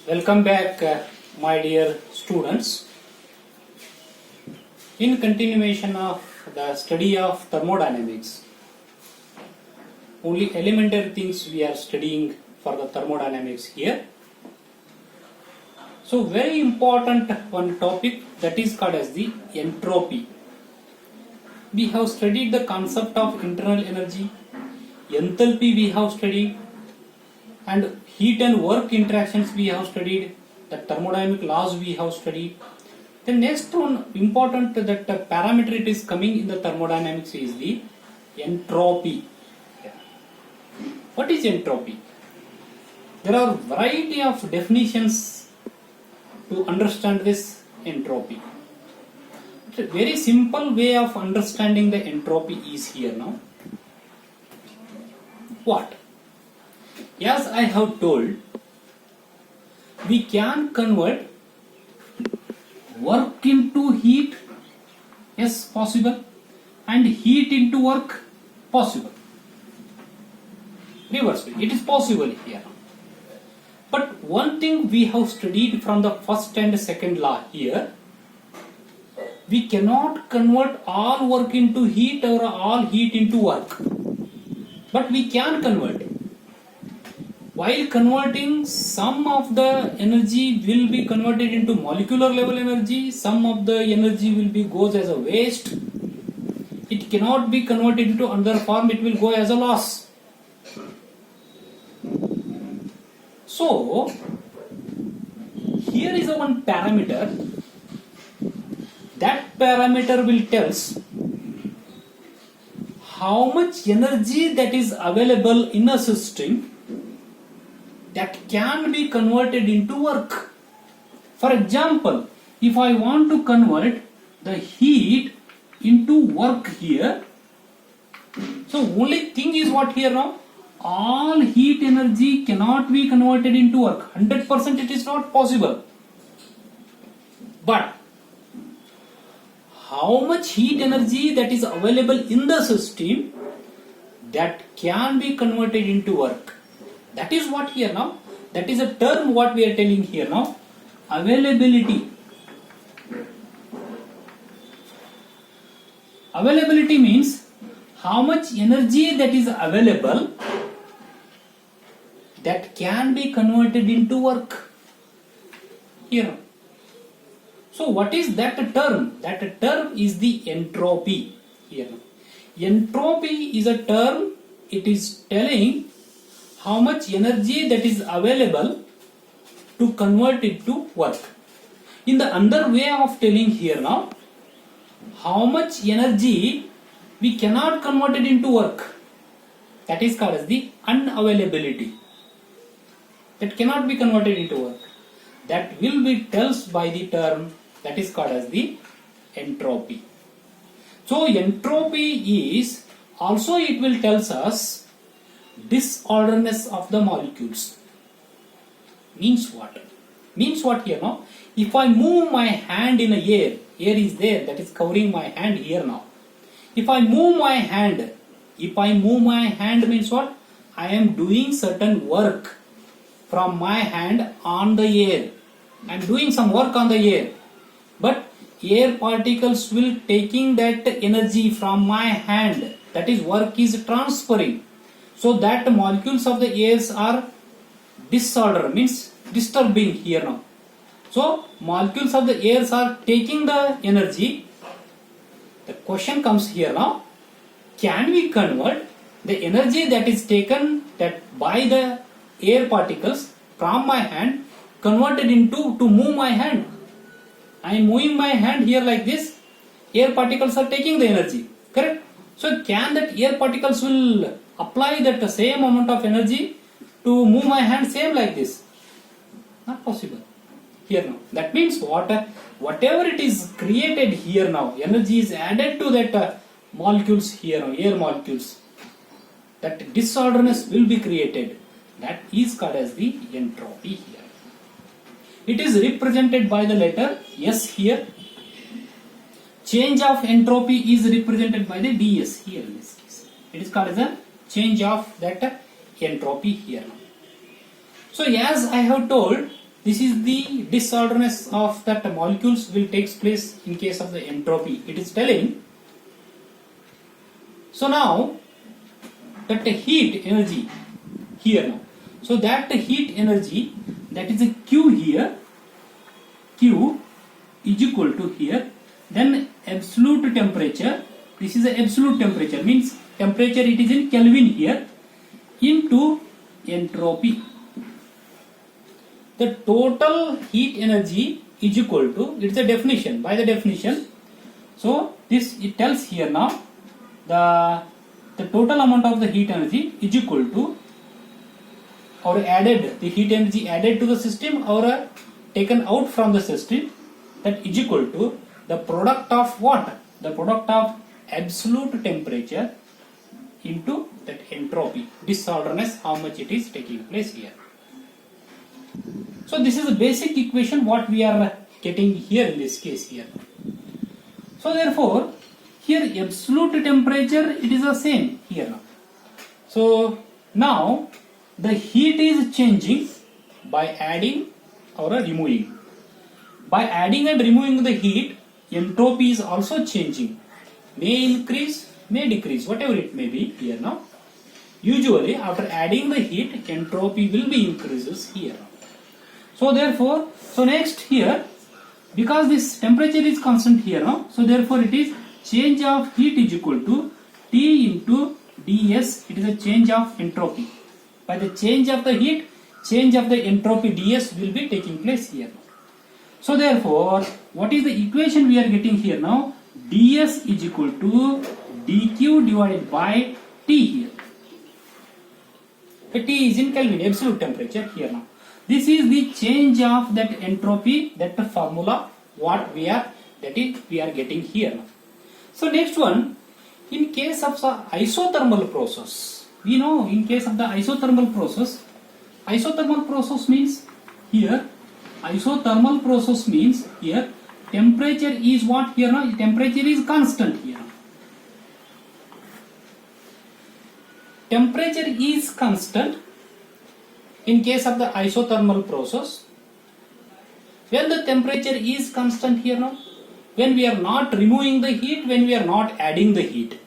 Welcome back, my dear students. In continuation of the study of thermodynamics, only elementary things we are studying for the thermodynamics here. So very important one topic that is called as the entropy. We have studied the concept of internal energy, enthalpy we have studied, and heat and work interactions we have studied, the thermodynamic laws we have studied. The next one important that parameter it is coming in the thermodynamics is the entropy. What is entropy? There are variety of definitions to understand this entropy. A very simple way of understanding the entropy is here now. What? As I have told, we can convert work into heat, yes, possible, and heat into work, possible. Reversely, it is possible here. But one thing we have studied from the first and second law here, we cannot convert all work into heat or all heat into work. But we can convert. While converting, some of the energy will be converted into molecular level energy, some of the energy will be goes as a waste. It cannot be converted into another form, it will go as a loss. So, here is a one parameter. That parameter will tell us how much energy that is available in a system that can be converted into work. For example, if I want to convert the heat into work here, so only thing is what here now? All heat energy cannot be converted into work. 100% it is not possible. But how much heat energy that is available in the system that can be converted into work? That is what here now, that is a term what we are telling here now, availability. Availability means how much energy that is available that can be converted into work. Here. So what is that term? That term is the entropy. Here. Entropy is a term, it is telling how much energy that is available to convert it to work. In the other way of telling here now, how much energy we cannot convert it into work. That is called as the unavailability. That cannot be converted into work. That will be tells by the term that is called as the entropy. So entropy is also, it will tells us disorderness of the molecules. Means what? Means what here now? If I move my hand in a air is there, that is covering my hand here now. If I move my hand means what? I am doing certain work from my hand on the air. I am doing some work on the air. But air particles will taking that energy from my hand. That is, work is transferring. So that molecules of the airs are disorder, means disturbing here now. So molecules of the airs are taking the energy. The question comes here now, can we convert the energy that is taken that by the air particles from my hand, converted into to move my hand? I am moving my hand here like this, air particles are taking the energy, correct? So can that air particles will apply that same amount of energy to move my hand same like this? Not possible here now. That means what? Whatever it is created here now, energy is added to that molecules here now, air molecules. That disorderness will be created. That is called as the entropy here. It is represented by the letter S here. Change of entropy is represented by the ds here in this case. It is called as a change of that entropy here. So as I have told, This is the disorderness of that molecules will takes place in case of the entropy. It is telling. So now that the heat energy here now. So that the heat energy, that is a Q here, Q is equal to here, then absolute temperature, this is the absolute temperature, means temperature it is in Kelvin here, into entropy. The total heat energy is equal to, it's a definition, by the definition. So this it tells here now, the total amount of the heat energy is equal to, or added, the heat energy added to the system or taken out from the system, that is equal to the product of what? The product of absolute temperature into that entropy, disorderness, how much it is taking place here. So this is the basic equation what we are getting here in this case here. So therefore here absolute temperature it is the same here now. So now the heat is changing by adding or removing. By adding and removing the heat, entropy is also changing. May increase, may decrease, whatever it may be here now. Usually after adding the heat, entropy will be increases here. So therefore, so next here, because this temperature is constant here now, so therefore it is change of heat is equal to T into ds, it is a change of entropy. By the change of the heat, change of the entropy ds will be taking place here. So therefore, what is the equation we are getting here now? ds is equal to dq divided by T here. The T is in Kelvin, absolute temperature here now. This is the change of that entropy, that the formula what we are getting here now. So next one, in case of the isothermal process, we know in case of the isothermal process means here, isothermal process means here, temperature is what here now? Temperature is constant here. Temperature is constant in case of the isothermal process. When the temperature is constant here now, when we are not removing the heat, when we are not adding the heat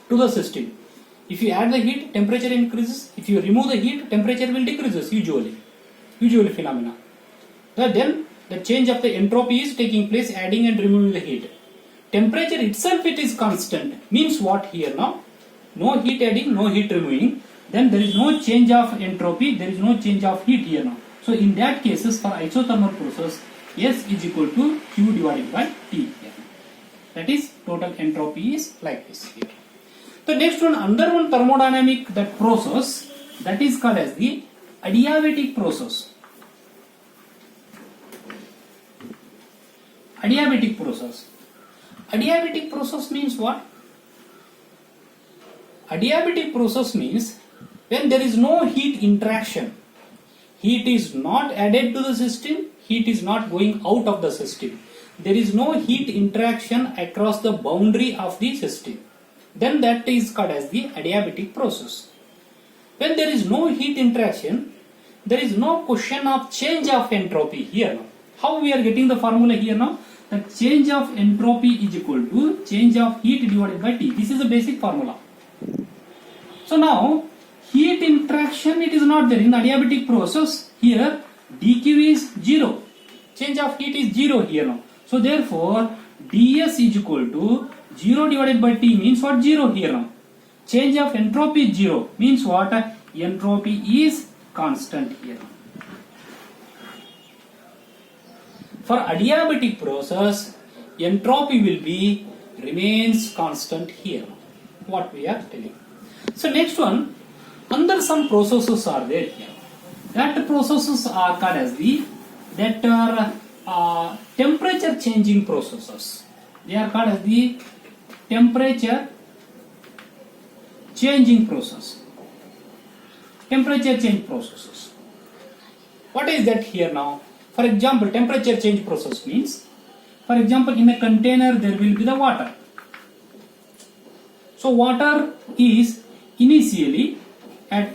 to the system. If you add the heat, temperature increases. If you remove the heat, temperature will decreases usually phenomena. Then the change of the entropy is taking place, adding and removing the heat. Temperature itself it is constant, means what here now? No heat adding, no heat removing. Then there is no change of entropy, there is no change of heat here now. So in that cases for isothermal process, S is equal to Q divided by T here. That is total entropy is like this here. The next one, under one thermodynamic that process, that is called as the adiabatic process. Adiabatic process. Adiabatic process means what? Adiabatic process means when there is no heat interaction, heat is not added to the system, heat is not going out of the system. There is no heat interaction across the boundary of the system. Then that is called as the adiabatic process. When there is no heat interaction, there is no question of change of entropy here now. How we are getting the formula here now? The change of entropy is equal to change of heat divided by T. This is the basic formula. So now, heat interaction it is not there in the adiabatic process. Here dq is 0. Change of heat is 0 here now. So therefore, ds is equal to 0 divided by T means what? 0 here now. Change of entropy is 0 means what? Entropy is constant here. For adiabatic process, entropy will be remains constant here. What we are telling. So next one, under some processes are there here. That processes are called as the that are temperature changing processes. They are called as the temperature changing process. Temperature change processes. What is that here now? For example, temperature change process means, for example, in a container there will be the water. So water is initially at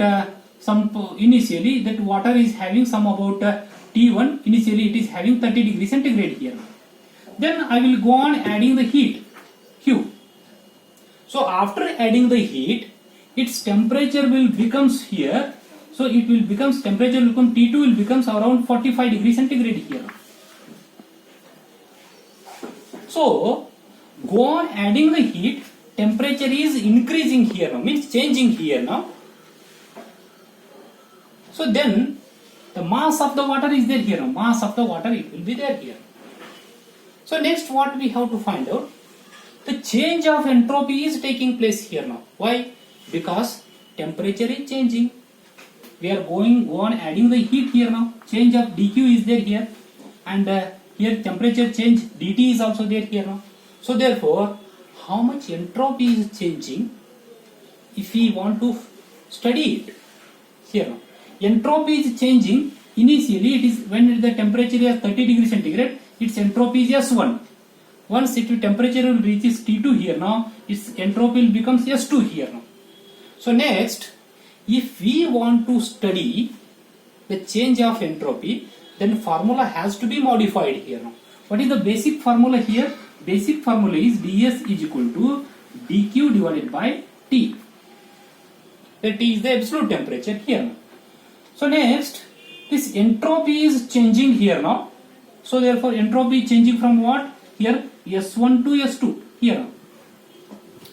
initially that water is having some about T1 initially it is having 30 degree centigrade here. Then I will go on adding the heat Q. So after adding the heat, its temperature will becomes here. So it will becomes temperature will become T2 will becomes around 45 degree centigrade here. So go on adding the heat, temperature is increasing here now, means changing here now. So then the mass of the water is there here now, mass of the water it will be there here. So next what we have to find out, the change of entropy is taking place here now. Why? Because temperature is changing. We are go on adding the heat here now. Change of dq is there here, and here temperature change dt is also there here now. So therefore, how much entropy is changing? If we want to study it here now, entropy is changing. Initially, it is when the temperature is 30 degree centigrade, its entropy is S1. Once it temperature will reaches T2 here now, its entropy will becomes S2 here now. So next, if we want to study the change of entropy, then formula has to be modified here now. What is the basic formula here? Basic formula is ds is equal to dq divided by T. The T is the absolute temperature here now. So next, this entropy is changing here now. So therefore entropy changing from what? Here S1 to S2 here now.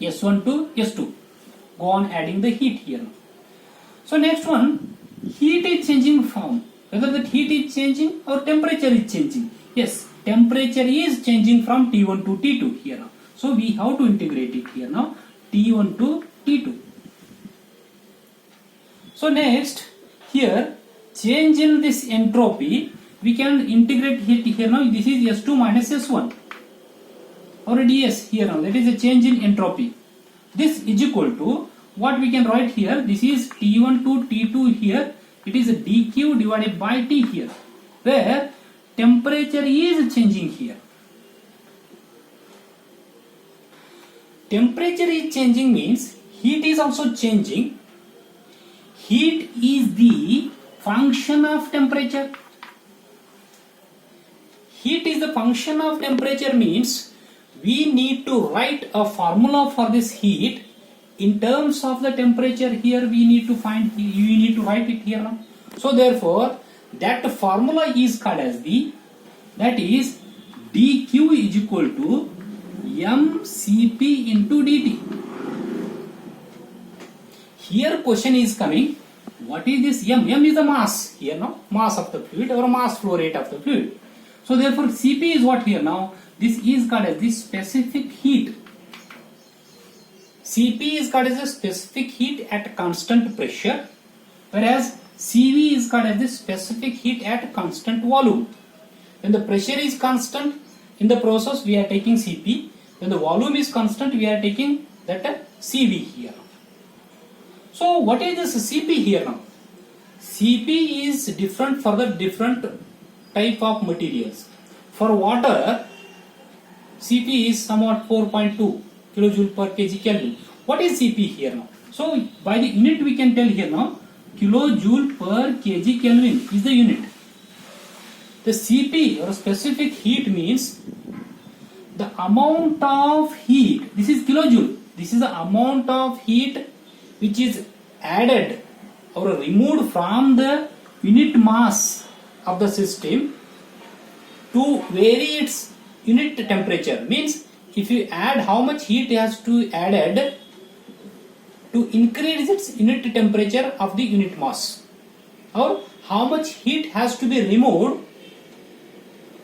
S1 to S2. Go on adding the heat here now. So next one, heat is changing from, whether that heat is changing or temperature is changing. Yes, temperature is changing from T1 to T2 here now. So we have to integrate it here now, T1 to T2. So next, here change in this entropy, we can integrate it here now. This is S2 minus S1 or ds here now. That is a change in entropy. This is equal to what we can write here. This is T1 to T2 here. It is a dq divided by T here, where temperature is changing here. Temperature is changing means heat is also changing. Heat is the function of temperature. Heat is the function of temperature means we need to write a formula for this heat in terms of the temperature. Here we need to find, we need to write it here now. So therefore that formula is called as that is dq is equal to mcp into dt. Here question is coming, what is this m? M is the mass here now, mass of the fluid or mass flow rate of the fluid. So therefore Cp is what here now, this is called as the specific heat. Cp is called as the specific heat at constant pressure, whereas Cv is called as the specific heat at constant volume. When the pressure is constant in the process, we are taking Cp. When the volume is constant, we are taking that Cv here. So what is this Cp here now? Cp is different for the different type of materials. For water, Cp is somewhat 4.2 kilojoule per kg Kelvin. What is Cp here now? So by the unit we can tell here now, kilojoule per kg Kelvin is the unit. The Cp or specific heat means the amount of heat. This is kilojoule. This is the amount of heat which is added or removed from the unit mass of the system to vary its unit temperature. Means if you add, how much heat has to added to increase its unit temperature of the unit mass, or how much heat has to be removed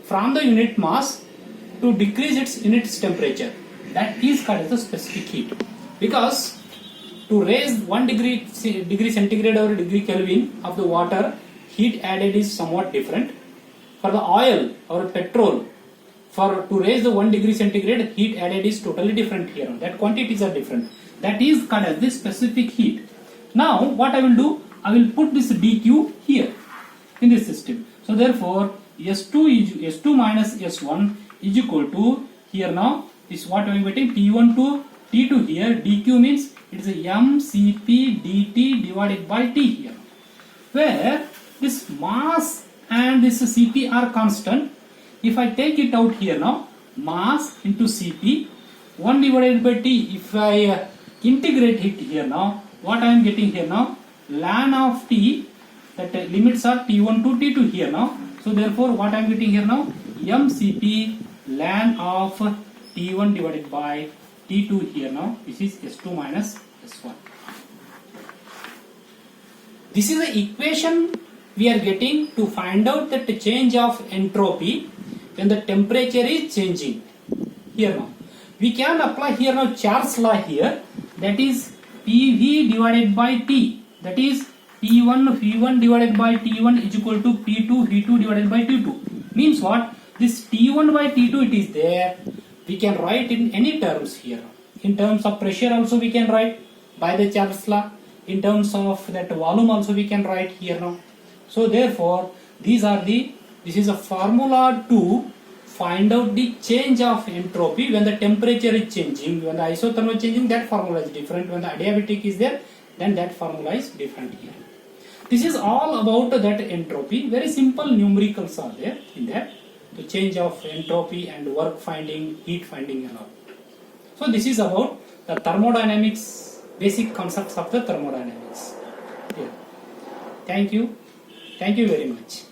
from the unit mass to decrease its unit temperature. That is called as the specific heat. Because to raise 1 degree centigrade or degree Kelvin of the water, heat added is somewhat different. For the oil or petrol, to raise the 1 degree centigrade, heat added is totally different here. That quantities are different. That is called as the specific heat. Now what I will do, I will put this dq here in this system. So therefore S2 minus S1 is equal to, here now is what I am getting, T1 to T2 here. dq means it is a mcp dt divided by T here, where this mass and this Cp are constant. If I take it out here now, mass into Cp 1 divided by T, if I integrate it here now, what I am getting here now, ln of T, that limits are T1 to T2 here now. So therefore what I am getting here now, mCp ln of T1 divided by T2 here now, this is S2 minus S1. This is the equation we are getting to find out that the change of entropy when the temperature is changing. Here now, we can apply here now Charles law here, that is PV divided by T, that is P1 V1 divided by T1 is equal to P2 V2 divided by T2. Means what? This T1 by T2 it is there. We can write in any terms here. In terms of pressure also we can write by the Charles law. In terms of that volume also we can write here now. So therefore this is a formula to find out the change of entropy when the temperature is changing. When the isothermal is changing, that formula is different. When the adiabatic is there, then that formula is different here. This is all about that entropy. Very simple numericals are there in that. The change of entropy and work finding, heat finding and all. So this is about the thermodynamics, basic concepts of the thermodynamics. Yeah. Thank you. Thank you very much.